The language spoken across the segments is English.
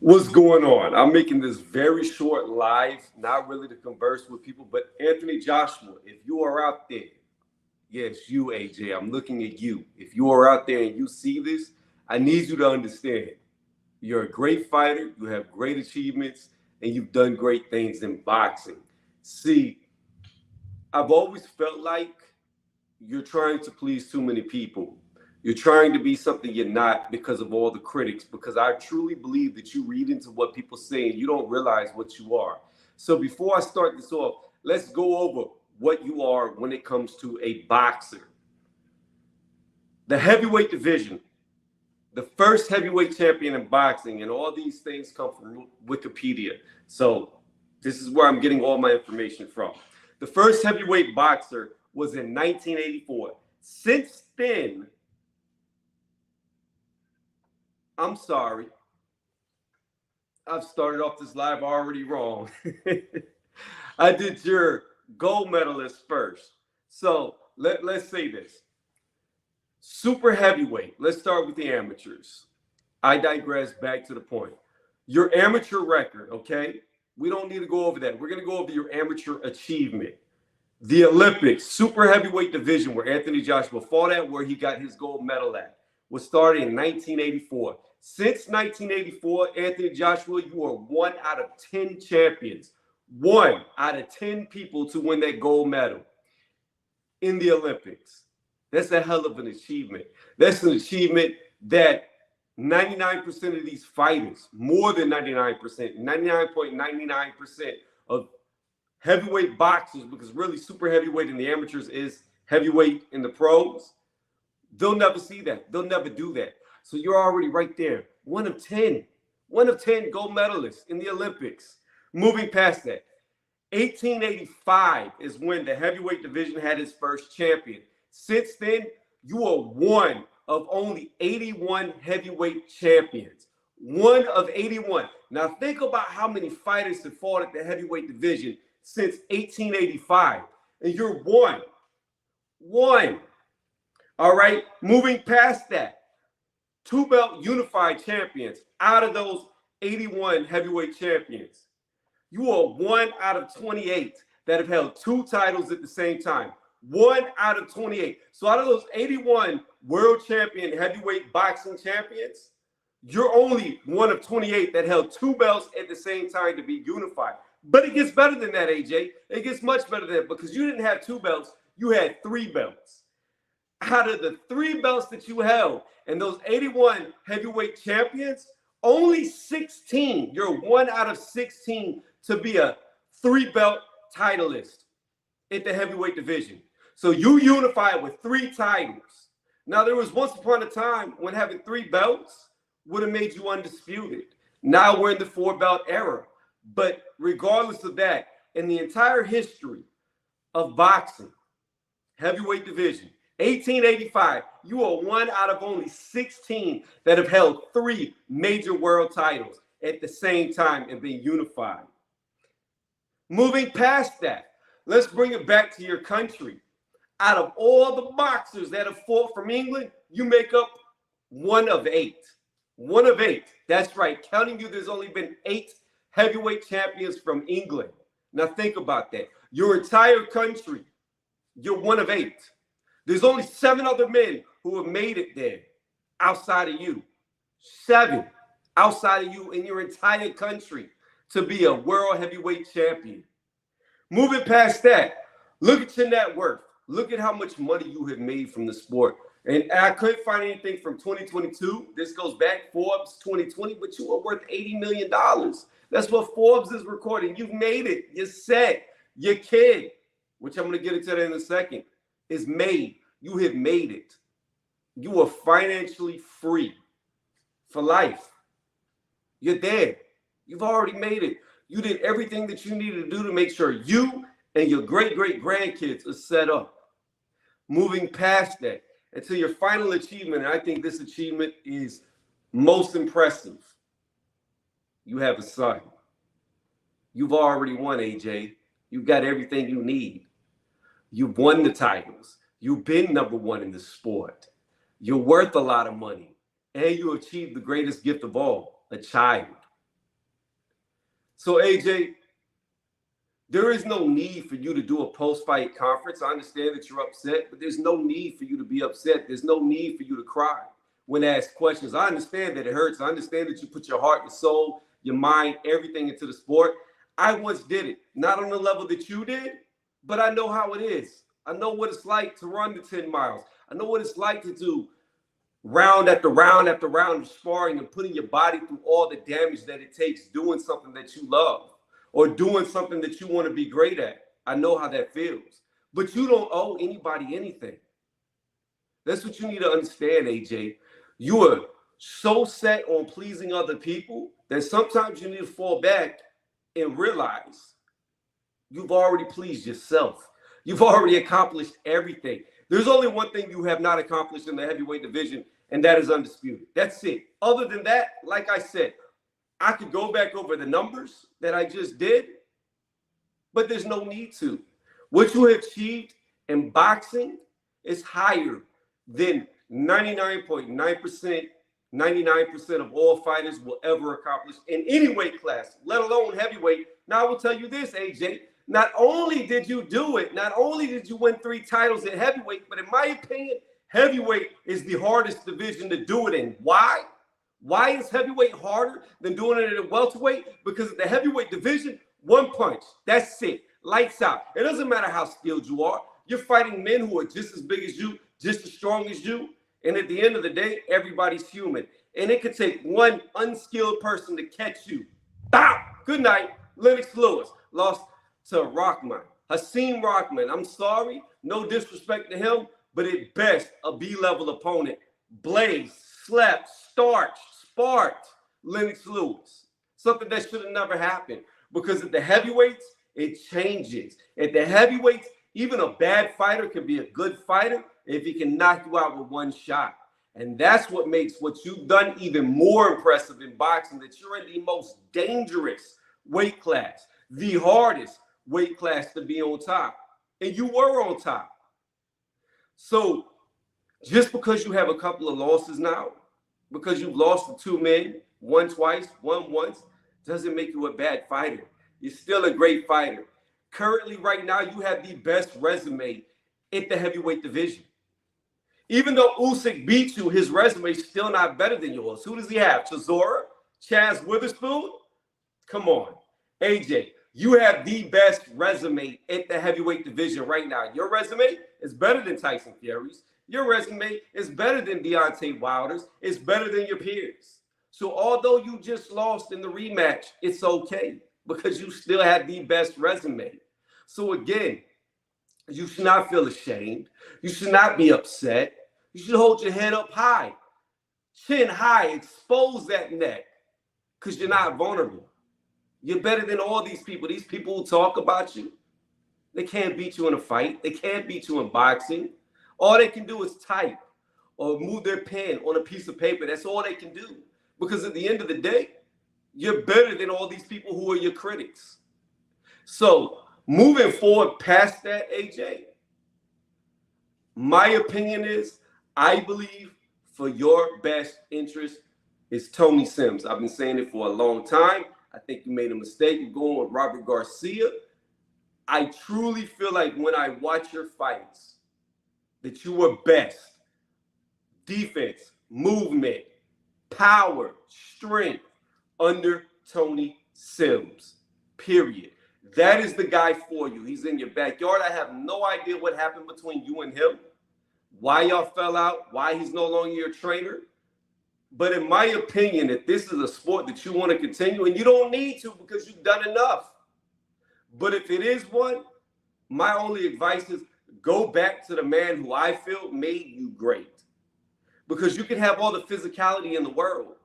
What's going on? I'm making this very short live, not really to converse with people, but Anthony Joshua, if you are out there, yes, you, AJ, I'm looking at you. If you are out there and you see this, I need you to understand you're a great fighter, you have great achievements, and you've done great things in boxing. See, I've always felt like you're trying to please too many people. You're trying to be something you're not because of all the critics, because I truly believe that you read into what people say and you don't realize what you are. So before I start this off, let's go over what you are when it comes to a boxer. The heavyweight division, the first heavyweight champion in boxing, and all these things come from Wikipedia. So this is where I'm getting all my information from. The first heavyweight boxer was in 1984. Since then, I'm sorry, I've started off this live already wrong. I did your gold medalist first. So let's say this. Super heavyweight. Let's start with the amateurs. I digress, back to the point. Your amateur record, okay? We don't need to go over that. We're going to go over your amateur achievement. The Olympics, super heavyweight division where Anthony Joshua fought at, where he got his gold medal at, was started in 1984. Since 1984, Anthony Joshua, you are 1 out of 10 champions. 1 out of 10 people to win that gold medal in the Olympics. That's a hell of an achievement. That's an achievement that 99% of these fighters, more than 99%, 99.99% of heavyweight boxers, because really super heavyweight in the amateurs is heavyweight in the pros, they'll never see that. They'll never do that. So you're already right there. 1 of 10. 1 of 10 gold medalists in the Olympics. Moving past that, 1885 is when the heavyweight division had its first champion. Since then, you are 1 of only 81 heavyweight champions. 1 of 81. Now think about how many fighters have fought at the heavyweight division since 1885. And you're 1. 1. All right, moving past that, 2-belt unified champions out of those 81 heavyweight champions. You are 1 out of 28 that have held 2 titles at the same time. 1 out of 28. So out of those 81 world champion heavyweight boxing champions, you're only 1 of 28 that held 2 belts at the same time to be unified. But it gets better than that, AJ. It gets much better than that, because you didn't have 2 belts. You had 3 belts. Out of the 3 belts that you held and those 81 heavyweight champions, only 16, you're 1 out of 16 to be a 3-belt titleist at the heavyweight division. So you unified with 3 titles. Now, there was once upon a time when having 3 belts would have made you undisputed. Now we're in the 4-belt era. But regardless of that, in the entire history of boxing, heavyweight division, 1885, you are 1 out of only 16 that have held 3 major world titles at the same time and been unified. Moving past that, let's bring it back to your country. Out of all the boxers that have fought from England, you make up 1 of 8. 1 of 8. That's right. Counting you, there's only been 8 heavyweight champions from England. Now think about that. Your entire country, you're 1 of 8. There's only 7 other men who have made it there outside of you. 7 outside of you in your entire country to be a world heavyweight champion. Moving past that, look at your net worth. Look at how much money you have made from the sport. And I couldn't find anything from 2022. This goes back Forbes 2020, but you are worth $80 million. That's what Forbes is recording. You've made it. You're set. Your kid, which I'm going to get into that in a second, is made. You have made it. You are financially free for life. You're there. You've already made it. You did everything that you needed to do to make sure you and your great-great-grandkids are set up. Moving past that, until your final achievement, and I think this achievement is most impressive. You have a son. You've already won, AJ. You've got everything you need. You've won the titles. You've been number 1 in the sport. You're worth a lot of money. And you achieved the greatest gift of all, a child. So, AJ, there is no need for you to do a post-fight conference. I understand that you're upset, but there's no need for you to be upset. There's no need for you to cry when asked questions. I understand that it hurts. I understand that you put your heart, your soul, your mind, everything into the sport. I once did it, not on the level that you did, but I know how it is. I know what it's like to run the 10 miles. I know what it's like to do round after round after round of sparring and putting your body through all the damage that it takes doing something that you love or doing something that you want to be great at. I know how that feels. But you don't owe anybody anything. That's what you need to understand, AJ. You are so set on pleasing other people that sometimes you need to fall back and realize you've already pleased yourself. You've already accomplished everything. There's only one thing you have not accomplished in the heavyweight division, and that is undisputed. That's it. Other than that, like I said, I could go back over the numbers that I just did, but there's no need to. What you have achieved in boxing is higher than 99.9%, 99% of all fighters will ever accomplish in any weight class, let alone heavyweight. Now, I will tell you this, AJ. Not only did you do it, not only did you win 3 titles at heavyweight, but in my opinion, heavyweight is the hardest division to do it in. Why? Why is heavyweight harder than doing it at welterweight? Because of the heavyweight division, one punch, that's it. Lights out. It doesn't matter how skilled you are. You're fighting men who are just as big as you, just as strong as you. And at the end of the day, everybody's human. And it could take one unskilled person to catch you. Bow! Good night. Lennox Lewis lost to Rockman. Hasim Rockman. I'm sorry. No disrespect to him, but at best, a B-level opponent. Blazed, slept, starched, sparked Lennox Lewis. Something that should have never happened. Because at the heavyweights, it changes. At the heavyweights, even a bad fighter can be a good fighter if he can knock you out with one shot. And that's what makes what you've done even more impressive in boxing, that you're in the most dangerous weight class, the hardest weight class to be on top. And you were on top. So just because you have a couple of losses now, because you've lost to 2 men, one twice, one once, doesn't make you a bad fighter. You're still a great fighter. Currently, right now, you have the best resume in the heavyweight division. Even though Usyk beat you, his resume is still not better than yours. Who does he have? Chisora? Chaz Witherspoon? Come on. AJ, you have the best resume in the heavyweight division right now. Your resume is better than Tyson Fury's. Your resume is better than Deontay Wilder's. It's better than your peers. So although you just lost in the rematch, it's okay because you still have the best resume. So again, you should not feel ashamed. You should not be upset. You should hold your head up high, chin high, expose that neck because you're not vulnerable. You're better than all these people. These people who talk about you, they can't beat you in a fight. They can't beat you in boxing. All they can do is type or move their pen on a piece of paper. That's all they can do. Because at the end of the day, you're better than all these people who are your critics. So moving forward past that, AJ, my opinion is I believe for your best interest is Tony Sims. I've been saying it for a long time. I think you made a mistake of going with Robert Garcia. I truly feel like when I watch your fights that you were best. Defense, movement, power, strength under Tony Sims, period. That is the guy for you. He's in your backyard. I have no idea what happened between you and him, why y'all fell out, why he's no longer your trainer. But in my opinion, if this is a sport that you want to continue, and you don't need to because you've done enough. But if it is one, my only advice is go back to the man who I feel made you great. Because you can have all the physicality in the world,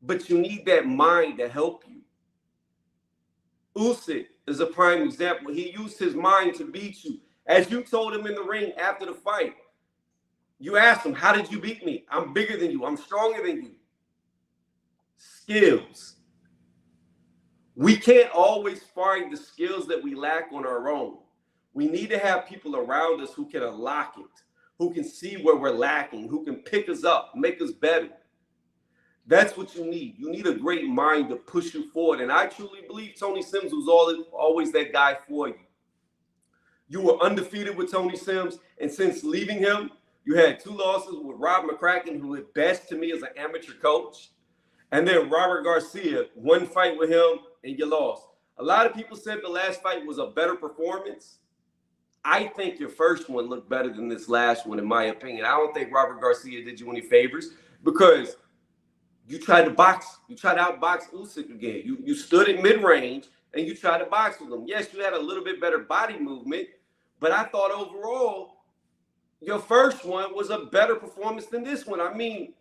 but you need that mind to help you. Usyk is a prime example. He used his mind to beat you. As you told him in the ring after the fight, you asked him, how did you beat me? I'm bigger than you. I'm stronger than you. Skills. We can't always find the skills that we lack on our own. We need to have people around us who can unlock it, who can see where we're lacking, who can pick us up, make us better. That's what you need. You need a great mind to push you forward. And I truly believe Tony Sims was always that guy for you. You were undefeated with Tony Sims, and since leaving him, you had 2 losses with Rob McCracken, who at best to me is an amateur coach, and then Robert Garcia, 1 fight with him, and you lost. A lot of people said the last fight was a better performance. I think your first one looked better than this last one, in my opinion. I don't think Robert Garcia did you any favors because you tried to box. You tried to outbox Usyk again. You stood in mid-range, and you tried to box with him. Yes, you had a little bit better body movement, but I thought overall your first one was a better performance than this one. I mean,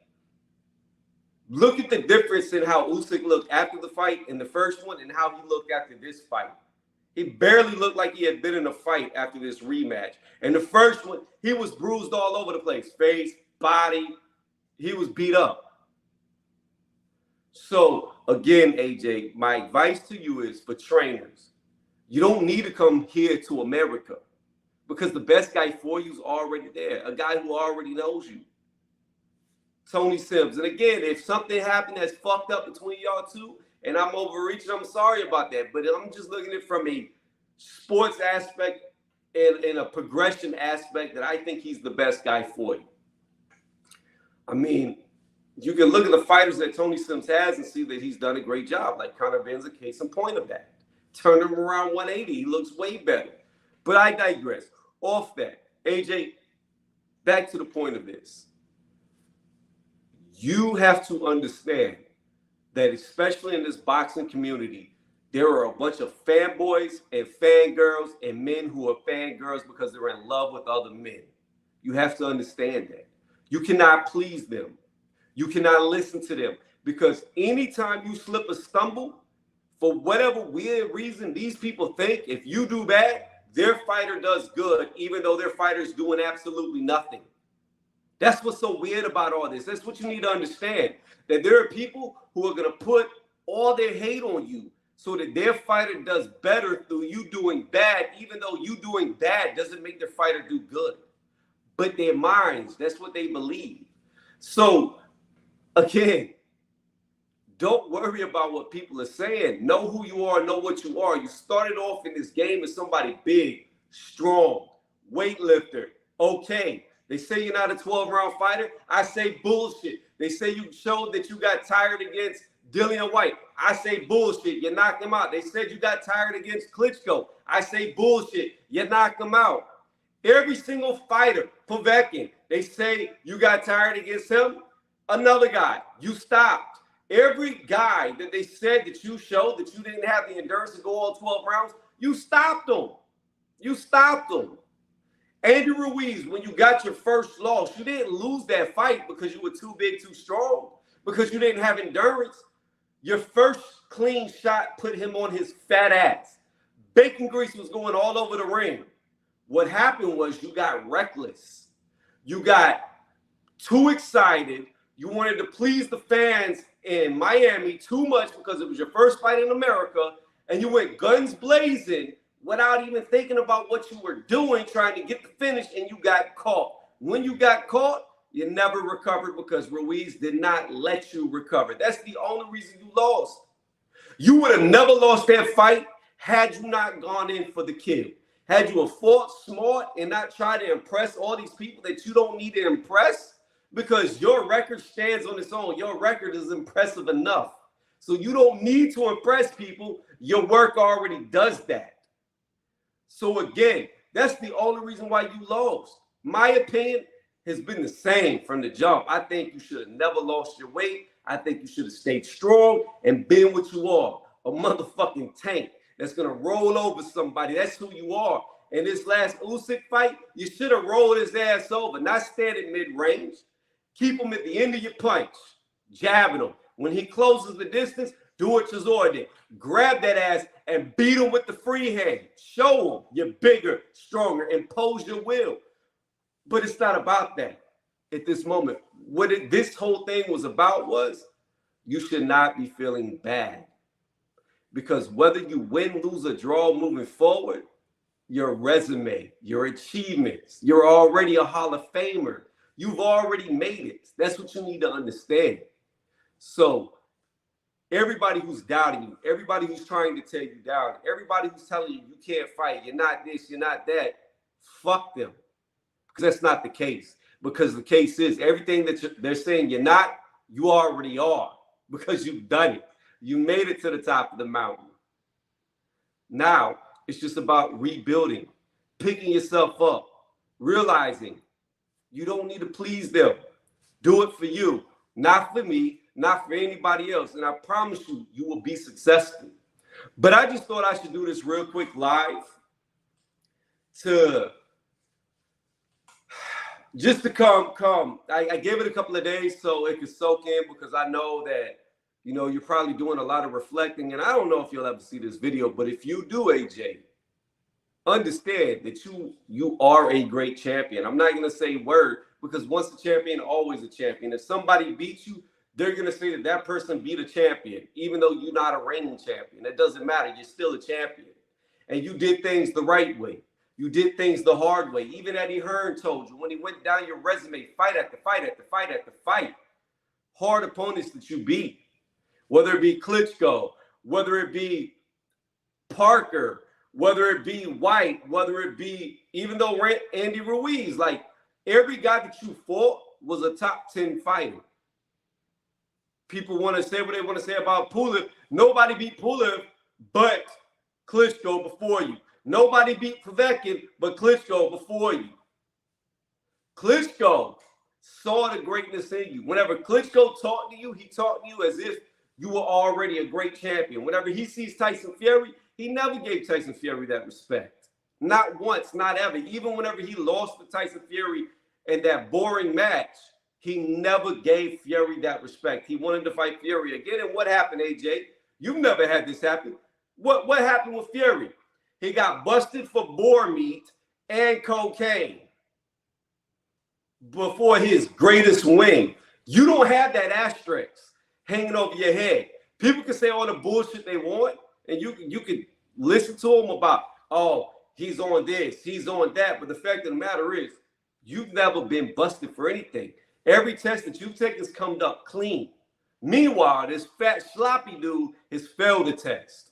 look at the difference in how Usyk looked after the fight in the first one and how he looked after this fight. He barely looked like he had been in a fight after this rematch. And the first one, he was bruised all over the place. Face, body, he was beat up. So, again, AJ, my advice to you is for trainers, you don't need to come here to America because the best guy for you is already there, a guy who already knows you. Tony Sims. And again, if something happened that's fucked up between y'all two and I'm overreaching, I'm sorry about that. But I'm just looking at it from a sports aspect and a progression aspect that I think he's the best guy for you. I mean, you can look at the fighters that Tony Sims has and see that he's done a great job. Like Conor Ben's a case in point of that. Turn him around 180. He looks way better. But I digress. Off that, AJ, back to the point of this. You have to understand that, especially in this boxing community, there are a bunch of fanboys and fangirls and men who are fangirls because they're in love with other men. You have to understand that. You cannot please them. You cannot listen to them because anytime you slip a stumble, for whatever weird reason, these people think if you do bad, their fighter does good, even though their fighter is doing absolutely nothing. That's what's so weird about all this. That's what you need to understand, that there are people who are going to put all their hate on you so that their fighter does better through you doing bad, even though you doing bad doesn't make their fighter do good. But their minds, that's what they believe. So, again, don't worry about what people are saying. Know who you are, know what you are. You started off in this game as somebody big, strong, weightlifter, okay. They say you're not a 12-round fighter. I say bullshit. They say you showed that you got tired against Dillian White. I say bullshit. You knocked him out. They said you got tired against Klitschko. I say bullshit. You knocked him out. Every single fighter, Povetkin, they say you got tired against him. Another guy, you stopped. Every guy that they said that you showed that you didn't have the endurance to go all 12 rounds, you stopped them. You stopped them. Andy Ruiz, when you got your first loss, you didn't lose that fight because you were too big, too strong, because you didn't have endurance. Your first clean shot put him on his fat ass. Bacon grease was going all over the ring. What happened was you got reckless. You got too excited. You wanted to please the fans in Miami too much because it was your first fight in America, and you went guns blazing without even thinking about what you were doing, trying to get the finish, and you got caught. When you got caught, you never recovered because Ruiz did not let you recover. That's the only reason you lost. You would have never lost that fight had you not gone in for the kill. Had you have fought smart and not try to impress all these people that you don't need to impress, because your record stands on its own. Your record is impressive enough. So you don't need to impress people. Your work already does that. So again, that's the only reason why you lost. My opinion has been the same from the jump. I think you should have never lost your weight. I think you should have stayed strong and been what you are, a motherfucking tank that's going to roll over somebody. That's who you are. In this last Usyk fight, you should have rolled his ass over, not stand at mid-range. Keep him at the end of your punch, jabbing him. When he closes the distance, do what Chisora did. Grab that ass and beat him with the free hand. Show him you're bigger, stronger, impose your will. But it's not about that at this moment. What this whole thing was about was you should not be feeling bad. Because whether you win, lose, or draw moving forward, your resume, your achievements, you're already a Hall of Famer. You've already made it. That's what you need to understand. So everybody who's doubting you, everybody who's trying to tear you down, everybody who's telling you you can't fight, you're not this, you're not that, fuck them. Because that's not the case. Because the case is everything that they're saying you're not, you already are. Because you've done it. You made it to the top of the mountain. Now, it's just about rebuilding, picking yourself up, realizing you don't need to please them. Do it for you, not for me, not for anybody else. And I promise you, you will be successful. But I just thought I should do this real quick live to just to come. I gave it a couple of days so it could soak in, because I know that, you know, you're probably doing a lot of reflecting. And I don't know if you'll ever see this video, but if you do, AJ, understand that you are a great champion. I'm not going to say word, because once a champion, always a champion. If somebody beats you, they're going to say that that person beat a champion, even though you're not a reigning champion. It doesn't matter. You're still a champion. And you did things the right way. You did things the hard way. Even Eddie Hearn told you when he went down your resume, fight after fight after fight after fight. Hard opponents that you beat, whether it be Klitschko, whether it be Parker, whether it be White, whether it be, even though Andy Ruiz, like every guy that you fought was a top 10 fighter. People want to say what they want to say about Pulev. Nobody beat Pulev but Klitschko before you. Nobody beat Povetkin but Klitschko before you. Klitschko saw the greatness in you. Whenever Klitschko talked to you, he talked to you as if you were already a great champion. Whenever he sees Tyson Fury, he never gave Tyson Fury that respect. Not once, not ever. Even whenever he lost to Tyson Fury in that boring match, he never gave Fury that respect. He wanted to fight Fury again. And what happened, AJ? You've never had this happen. What happened with Fury? He got busted for boar meat and cocaine before his greatest win. You don't have that asterisk hanging over your head. People can say all the bullshit they want, and you can listen to them about, oh, he's on this, he's on that. But the fact of the matter is, you've never been busted for anything. Every test that you've taken has come up clean. Meanwhile, this fat, sloppy dude has failed the test.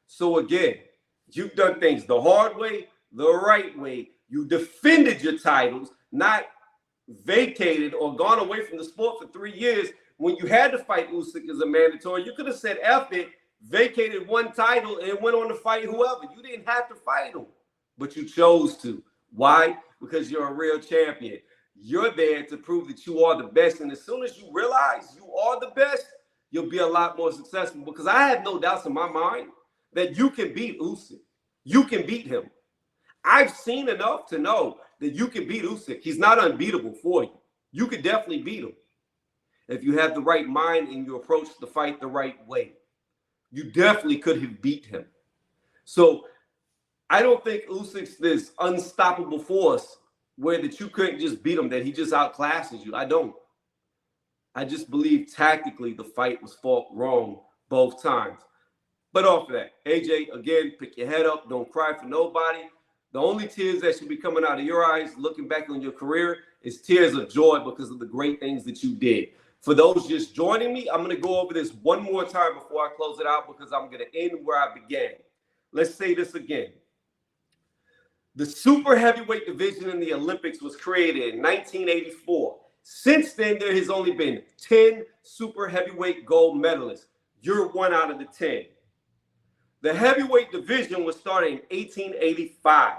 So again, you've done things the hard way, the right way. You defended your titles, not vacated or gone away from the sport for 3 years. When you had to fight Usyk as a mandatory, you could have said F it, vacated one title, and went on to fight whoever. You didn't have to fight him, but you chose to. Why? Because you're a real champion. You're there to prove that you are the best. And as soon as you realize you are the best, you'll be a lot more successful. Because I have no doubts in my mind that you can beat Usyk. You can beat him. I've seen enough to know that you can beat Usyk. He's not unbeatable for you. You could definitely beat him if you have the right mind and you approach the fight the right way. You definitely could have beat him. So I don't think Usyk's this unstoppable force where that you couldn't just beat him, that he just outclasses you. I don't. I just believe tactically the fight was fought wrong both times. But off of that, AJ, again, pick your head up. Don't cry for nobody. The only tears that should be coming out of your eyes looking back on your career is tears of joy because of the great things that you did. For those just joining me, I'm going to go over this one more time before I close it out, because I'm going to end where I began. Let's say this again. The super heavyweight division in the Olympics was created in 1984. Since then, there has only been 10 super heavyweight gold medalists. You're one out of the 10. The heavyweight division was started in 1885.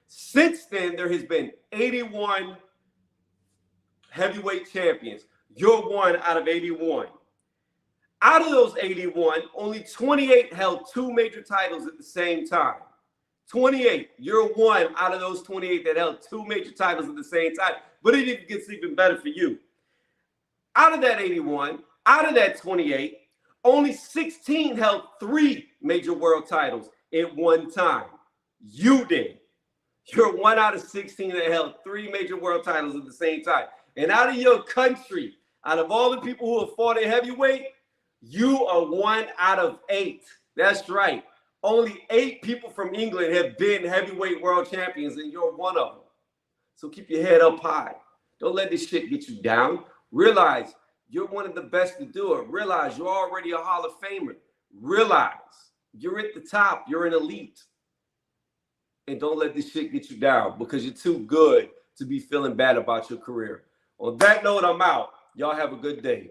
Since then, there has been 81 heavyweight champions. You're one out of 81. Out of those 81, only 28 held 2 major titles at the same time. 28. You're one out of those 28 that held 2 major titles at the same time. But it gets even better for you. Out of that 81, out of that 28, only 16 held 3 major world titles at one time. You did. You're one out of 16 that held 3 major world titles at the same time. And out of your country, out of all the people who have fought at heavyweight, you are 1 out of 8. That's right. Only 8 people from England have been heavyweight world champions, and you're one of them. So keep your head up high. Don't let this shit get you down. Realize You're one of the best to do it. Realize you're already a Hall of Famer. Realize you're at the top. You're an elite. And don't let this shit get you down because you're too good to be feeling bad about your career. On that note, I'm out. Y'all have a good day.